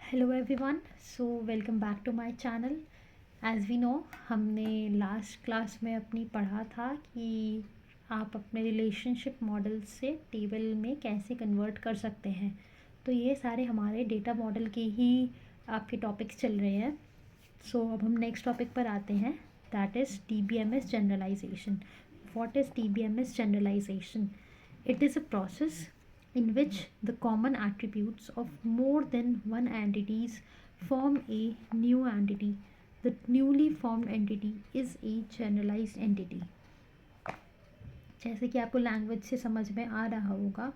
Hello everyone, so welcome back to my channel. As we know, हमने last class में अपनी पढ़ा था कि आप अपने रिलेशनशिप मॉडल से टेबल में कैसे कन्वर्ट कर सकते हैं। तो ये सारे हमारे डेटा मॉडल के ही आपके टॉपिक्स चल रहे हैं। सो अब हम नेक्स्ट टॉपिक पर आते हैं, that is DBMS generalization. What is DBMS generalization? It is a process in which the common attributes of more than one entities form a new entity. The newly formed entity is a generalized entity. जैसे कि आपको language से समझ में आ रहा होगा,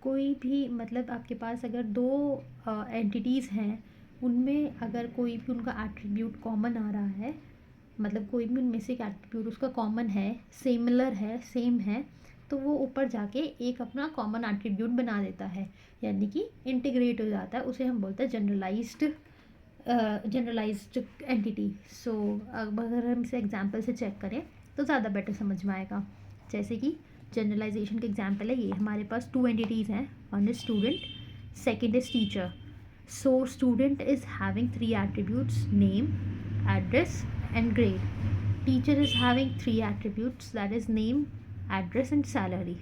कोई भी मतलब आपके पास अगर दो एंटिटीज़ हैं, उनमें अगर कोई भी उनका एट्रीब्यूट कॉमन आ रहा है, मतलब कोई भी उनमें से एक एट्रीब्यूट उसका कॉमन है, सिमिलर है, सेम है, तो वो ऊपर जाके एक अपना कॉमन एट्रीब्यूट बना देता है, यानी कि इंटीग्रेट हो जाता है। उसे हम बोलते हैं जनरलाइज्ड एंटिटी। सो अब अगर हम इसे एग्जांपल से चेक करें तो ज़्यादा बेटर समझ में आएगा। जैसे कि जनरलाइजेशन का एग्जांपल है, ये हमारे पास टू एंटिटीज़ हैं, one is student, second is teacher. So student is having three attributes, name, address and grade. Teacher is having three attributes, that is name, address and salary.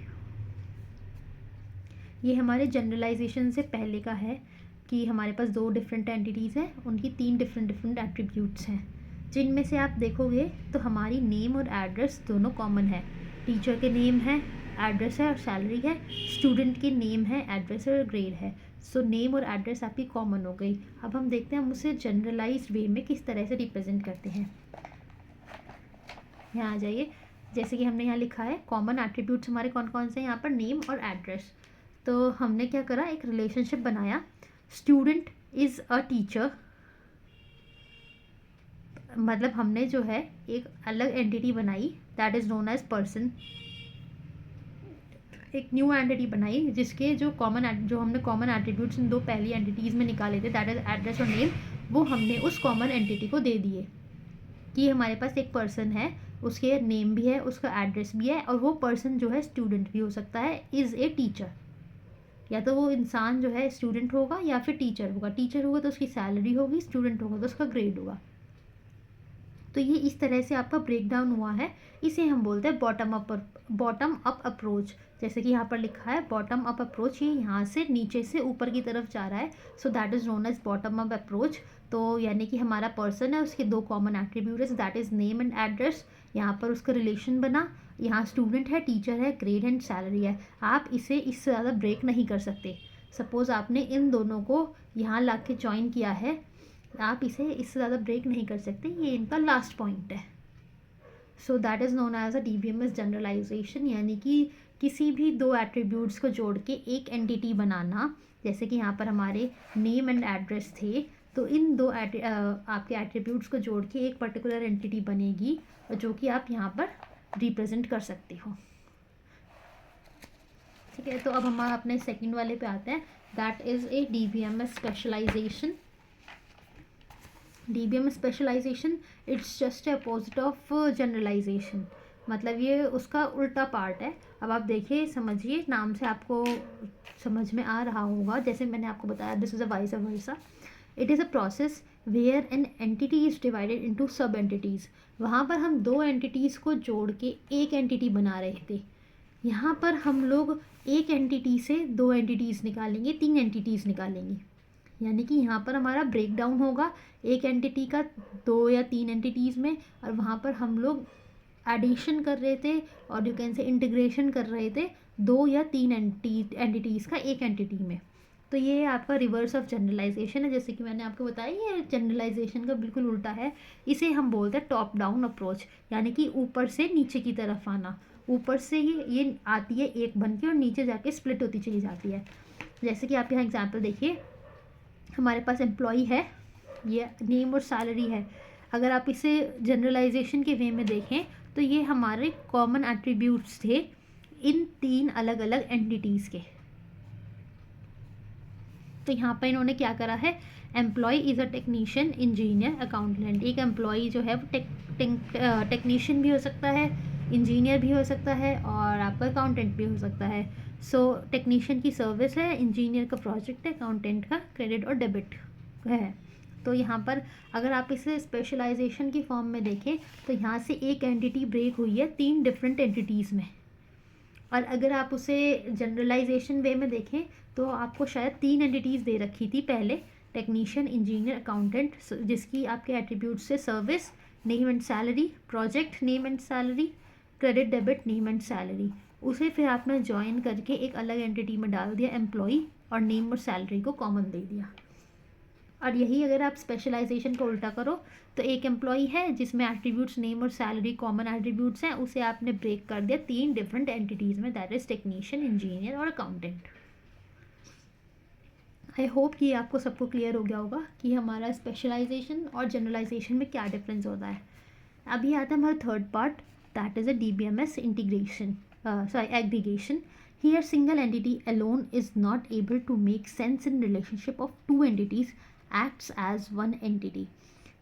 ये हमारे generalisation से पहले का है कि हमारे पास दो डिफरेंट एंटिटीज़ हैं, उनकी तीन डिफरेंट एट्रीब्यूट्स हैं, जिनमें से आप देखोगे तो हमारी नेम और एड्रेस दोनों कॉमन है। टीचर के नेम है, एड्रेस है और सैलरी है। स्टूडेंट के नेम है, एड्रेस है और ग्रेड है। सो नेम और एड्रेस आपकी कॉमन हो गई। अब हम देखते हैं हम उसे जनरलाइज्ड वे में किस तरह से रिप्रेजेंट करते हैं। यहाँ आ जाइए। जैसे कि हमने यहाँ लिखा है कॉमन एट्रीब्यूट्स हमारे कौन कौन से हैं, यहाँ पर नेम और एड्रेस। तो हमने क्या करा, एक रिलेशनशिप बनाया, स्टूडेंट इज़ अ टीचर, मतलब हमने जो है एक अलग एंटिटी बनाई, that is known as person. एक न्यू एंटिटी बनाई जिसके जो हमने कॉमन एट्रीब्यूट्स इन दो पहली एंटिटीज़ में निकाले थे, दैट इज़ एड्रेस और नेम, वो हमने उस कॉमन एंटिटी को दे दिए कि हमारे पास एक पर्सन है, उसके नेम भी है, उसका एड्रेस भी है, और वो पर्सन जो है स्टूडेंट भी हो सकता है, इज़ ए टीचर। या तो वो इंसान जो है स्टूडेंट होगा या फिर टीचर होगा। टीचर होगा तो उसकी सैलरी होगी, स्टूडेंट होगा तो उसका ग्रेड होगा। तो ये इस तरह से आपका ब्रेक डाउन हुआ है। इसे हम बोलते हैं बॉटम अप अप्रोच। जैसे कि यहाँ पर लिखा है बॉटम अप अप्रोच, ये यहाँ से नीचे से ऊपर की तरफ जा रहा है, so that is known as bottom up approach. तो यानी कि हमारा पर्सन है, उसके दो common attributes, that is name and address. यहाँ पर उसका रिलेशन बना, यहाँ स्टूडेंट है, टीचर है, ग्रेड एंड सैलरी है। आप इसे इससे ज़्यादा ब्रेक नहीं कर सकते। सपोज़ आपने इन दोनों को यहाँ ला के ज्वाइन किया है, आप इसे इससे ज़्यादा ब्रेक नहीं कर सकते, ये इनका लास्ट पॉइंट है। So that is known as a DBMS generalization, यानी कि किसी भी दो एट्रीब्यूट्स को जोड़ के एक एंटिटी बनाना। जैसे कि यहाँ पर हमारे नेम एंड एड्रेस थे, तो इन दो आपके एट्रीब्यूट्स को जोड़ के एक पर्टिकुलर एंटिटी बनेगी, जो कि आप यहाँ पर रिप्रेजेंट कर सकते हो। ठीक है, तो अब हम अपने सेकंड वाले पे आते हैं, that is a DBMS specialization. DBMS specialization it's just opposite of generalization, मतलब ये उसका उल्टा पार्ट है। अब आप देखिए, समझिए, नाम से आपको समझ में आ रहा होगा, जैसे मैंने आपको बताया, this is a vice versa. It is a process where an entity is divided into sub entities. वहाँ पर हम दो एंटिटीज़ को जोड़ के एक एंटिटी बना रहे थे। यहाँ पर हम लोग एक एंटिटी से दो एंटिटीज़ निकालेंगे, तीन एंटिटीज़ निकालेंगे, यानी कि यहाँ पर हमारा ब्रेक डाउन होगा एक एंटिटी का दो या तीन एंटिटीज़ में, और वहाँ पर हम लोग एडिशन कर रहे थे और यू कैन से इंटीग्रेशन कर रहे थे दो या तीन एंटिटीज़ का एक एंटिटी में। तो ये आपका रिवर्स ऑफ जनरलाइजेशन है। जैसे कि मैंने आपको बताया, ये जनरलाइजेशन का बिल्कुल उल्टा है। इसे हम बोलते हैं टॉप डाउन अप्रोच, यानी कि ऊपर से नीचे की तरफ आना। ऊपर से ही ये आती है एक बन के और नीचे जाके स्प्लिट होती चली जाती है। जैसे कि आप यहाँ एग्जाम्पल देखिए, हमारे पास एम्प्लॉई है, ये नेम और सैलरी है। अगर आप इसे जनरलाइजेशन के वे में देखें तो ये हमारे कॉमन एट्रीब्यूट्स थे इन तीन अलग अलग एंटिटीज़ के। तो यहाँ पर इन्होंने क्या करा है, employee is a technician, engineer, accountant. एक एम्प्लॉय जो है वो टेक्नीशियन भी हो सकता है, इंजीनियर भी हो सकता है, और आपका अकाउंटेंट भी हो सकता है। सो टेक्नीशियन की सर्विस है, इंजीनियर का प्रोजेक्ट है, अकाउंटेंट का क्रेडिट और डेबिट। है। तो यहाँ पर अगर आप इसे स्पेशलाइजेशन की फॉर्म में देखें तो यहाँ से एक एंटिटी ब्रेक हुई है 3 डिफरेंट एंटिटीज़ में, और अगर आप उसे जनरलाइजेशन वे में देखें तो आपको शायद 3 एंटिटीज़ दे रखी थी पहले, टेक्नीशियन, इंजीनियर, अकाउंटेंट, जिसकी आपके एट्रीब्यूट से service, name and salary, project, name and salary, credit debit, name and salary. उसे फिर आपने ज्वाइन करके एक अलग एंटिटी में डाल दिया एम्प्लॉई, और नेम और सैलरी को कॉमन दे दिया। और यही अगर आप स्पेशलाइजेशन को उल्टा करो तो एक एम्प्लॉई है जिसमें एट्रीब्यूट्स नेम और सैलरी कॉमन एट्रीब्यूट्स हैं, उसे आपने ब्रेक कर दिया 3 डिफरेंट एंटिटीज़ में, दैट इज़ टेक्नीशियन, इंजीनियर और अकाउंटेंट। आई होप कि आपको सबको क्लियर हो गया होगा कि हमारा स्पेशलाइजेशन और जनरलाइजेशन में क्या डिफरेंस होता है। अभी आता है हमारा third part, that is a DBMS integration, aggregation. Here single entity alone is not able to make sense in relationship of two entities acts as one entity।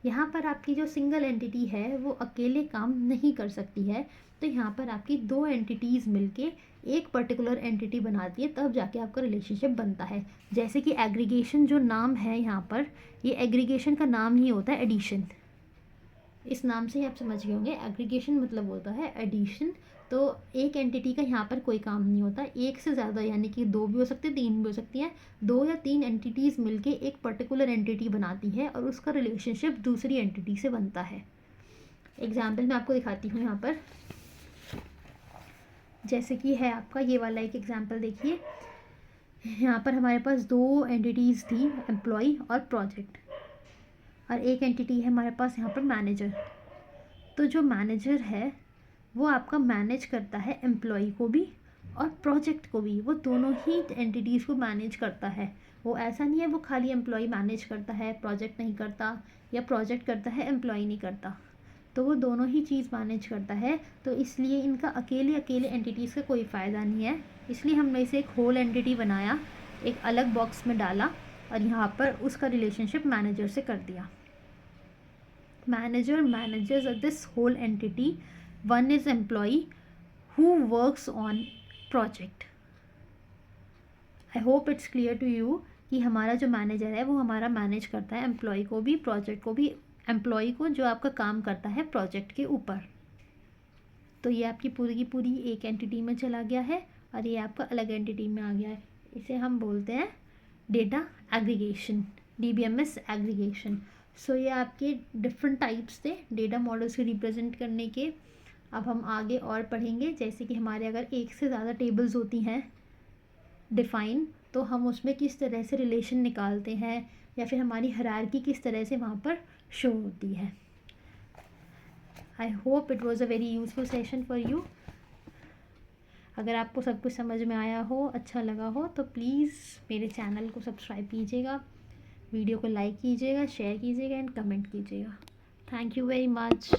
यहाँ पर आपकी जो सिंगल एंटिटी है वो अकेले काम नहीं कर सकती है, तो यहाँ पर आपकी 2 एंटिटीज़ मिलके एक पर्टिकुलर एंटिटी बनाती है, तब जाके आपका रिलेशनशिप बनता है। जैसे कि एग्रीगेशन जो नाम है यहाँ पर, ये एग्रीगेशन का नाम ही होता है एडिशन। इस नाम से ही आप समझ गए होंगे, एग्रीगेशन मतलब होता है एडिशन। तो एक एंटिटी का यहाँ पर कोई काम नहीं होता, एक से ज़्यादा यानी कि 2 भी हो सकते हैं, 3 भी हो सकती हैं, 2 या 3 एंटिटीज़ मिलके एक पर्टिकुलर एंटिटी बनाती है और उसका रिलेशनशिप दूसरी एंटिटी से बनता है। एग्जाम्पल मैं आपको दिखाती हूँ यहाँ पर, जैसे कि है आपका ये वाला एक एग्जाम्पल देखिए। यहाँ पर हमारे पास 2 एंटिटीज़ थी, एम्प्लॉय और प्रोजेक्ट, और एक एंटिटी है हमारे पास यहाँ पर मैनेजर। तो जो मैनेजर है वो आपका मैनेज करता है एम्प्लॉय को भी और प्रोजेक्ट को भी, वो दोनों ही एंटिटीज़ को मैनेज करता है। वो ऐसा नहीं है वो खाली एम्प्लॉय मैनेज करता है प्रोजेक्ट नहीं करता, या प्रोजेक्ट करता है एम्प्लॉय नहीं करता, तो वो दोनों ही चीज़ मैनेज करता है। तो इसलिए इनका अकेले अकेले एंटिटीज़ का कोई फ़ायदा नहीं है, इसलिए हमने इसे एक होल एंटिटी बनाया, एक अलग बॉक्स में डाला और यहाँ पर उसका रिलेशनशिप मैनेजर से कर दिया। Manager manages this whole entity, one is employee who works on project. I hope it's clear to you कि हमारा जो मैनेजर है वो हमारा मैनेज करता है एम्प्लॉय को भी, प्रोजेक्ट को भी, एम्प्लॉय को जो आपका काम करता है प्रोजेक्ट के ऊपर। तो ये आपकी पूरी की पूरी एक एंटिटी में चला गया है और ये आपका अलग एंटिटी में आ गया है। इसे हम बोलते हैं डेटा एग्रीगेशन, DBMS एग्रीगेशन। सो ये आपके डिफरेंट टाइप्स थे डेटा मॉडल्स को रिप्रेजेंट करने के। अब हम आगे और पढ़ेंगे, जैसे कि हमारे अगर एक से ज़्यादा टेबल्स होती हैं डिफ़ाइन, तो हम उसमें किस तरह से रिलेशन निकालते हैं, या फिर हमारी हायरार्की किस तरह से वहाँ पर शो होती है। I hope it was a very useful session for you. अगर आपको सब कुछ समझ में आया हो, अच्छा लगा हो, तो प्लीज़ मेरे चैनल को सब्सक्राइब कीजिएगा, वीडियो को लाइक कीजिएगा, शेयर कीजिएगा एंड कमेंट कीजिएगा। Thank you very much.